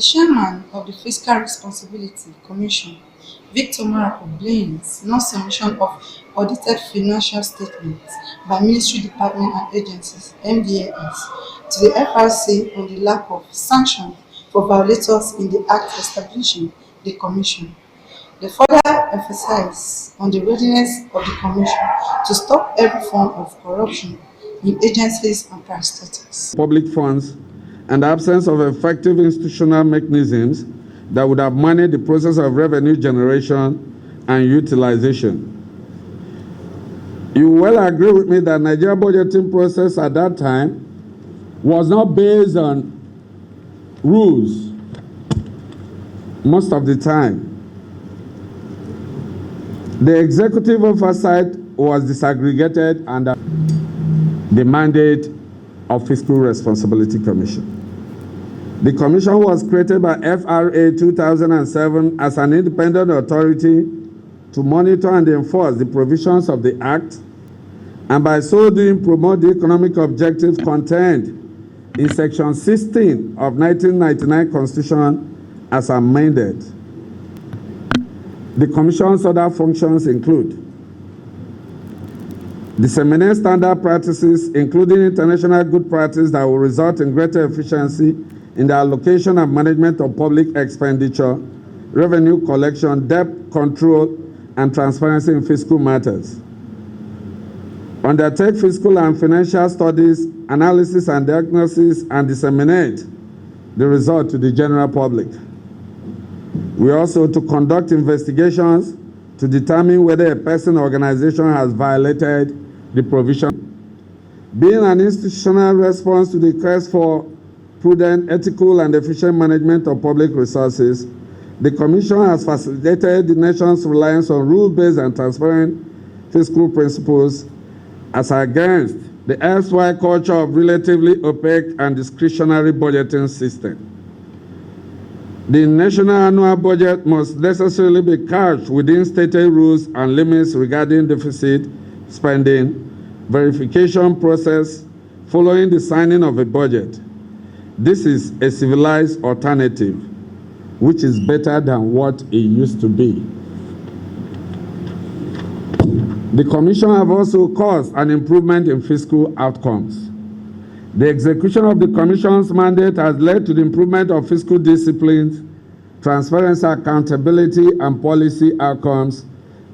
The chairman of the Fiscal Responsibility Commission, Victor Muruako, blames non-submission of audited financial statements by military departments and agencies (MDAs) to the FRC on the lack of sanctions for violators in the act establishing the commission. They further emphasize on the readiness of the commission to stop every form of corruption in agencies and parastatals. Public funds and the absence of effective institutional mechanisms that would have managed the process of revenue generation and utilization. You will agree with me that Nigeria budgeting process at that time was not based on rules most of the time. The executive oversight was disaggregated under the mandate of Fiscal Responsibility Commission. The commission was created by FRA 2007 as an independent authority to monitor and enforce the provisions of the Act, and by so doing promote the economic objectives contained in Section 16 of 1999 Constitution as amended. The Commission's other functions include disseminate standard practices, including international good practice that will result in greater efficiency in the allocation and management of public expenditure, revenue collection, debt control, and transparency in fiscal matters. Undertake fiscal and financial studies, analysis and diagnosis, and disseminate the result to the general public. We also to conduct investigations to determine whether a person or organization has violated the provision. Being an institutional response to the request for prudent, ethical, and efficient management of public resources, the Commission has facilitated the nation's reliance on rule-based and transparent fiscal principles as against the erstwhile culture of relatively opaque and discretionary budgeting system. The national annual budget must necessarily be couched within stated rules and limits regarding deficit, spending, verification process following the signing of a budget. This is a civilized alternative, which is better than what it used to be. The Commission have also caused an improvement in fiscal outcomes. The execution of the Commission's mandate has led to the improvement of fiscal disciplines, transparency, accountability, and policy outcomes,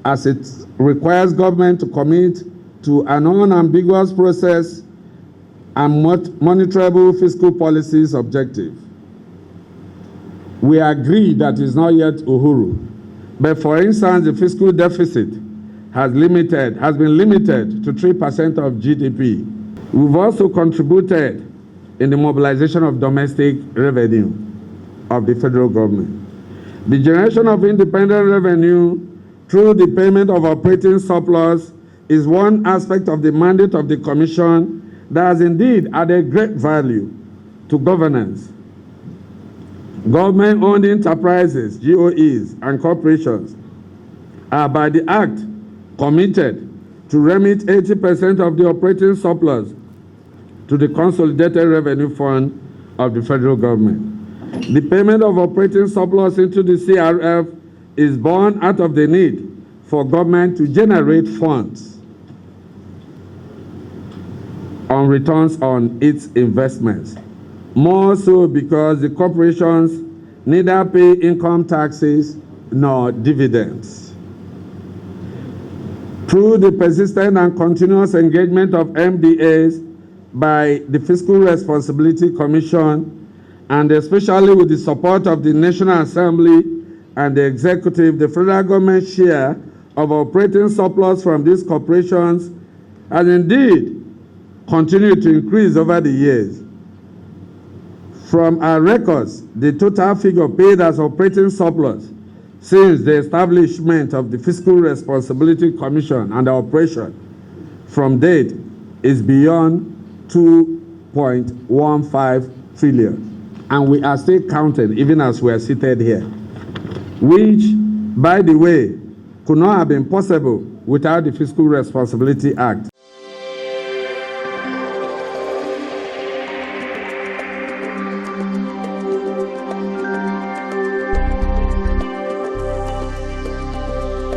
as it requires government to commit to an unambiguous process and monitorable fiscal policies objective. We agree that it's not yet Uhuru, but for instance, the fiscal deficit has been limited to 3% of GDP. We've also contributed in the mobilization of domestic revenue of the federal government. The generation of independent revenue through the payment of operating surplus is one aspect of the mandate of the Commission that has indeed added great value to governance. Government-owned enterprises, GOEs, and corporations are by the Act committed to remit 80% of the operating surplus to the Consolidated Revenue Fund of the federal government. The payment of operating surplus into the CRF is born out of the need for government to generate funds on returns on its investments, more so because the corporations neither pay income taxes nor dividends. Through the persistent and continuous engagement of MDAs by the Fiscal Responsibility Commission, and especially with the support of the National Assembly and the Executive, the federal government's share of operating surplus from these corporations has indeed continued to increase over the years. From our records, the total figure paid as operating surplus since the establishment of the Fiscal Responsibility Commission and the operation from date is beyond 2.15 trillion. And we are still counting even as we are seated here, which, by the way, could not have been possible without the Fiscal Responsibility Act.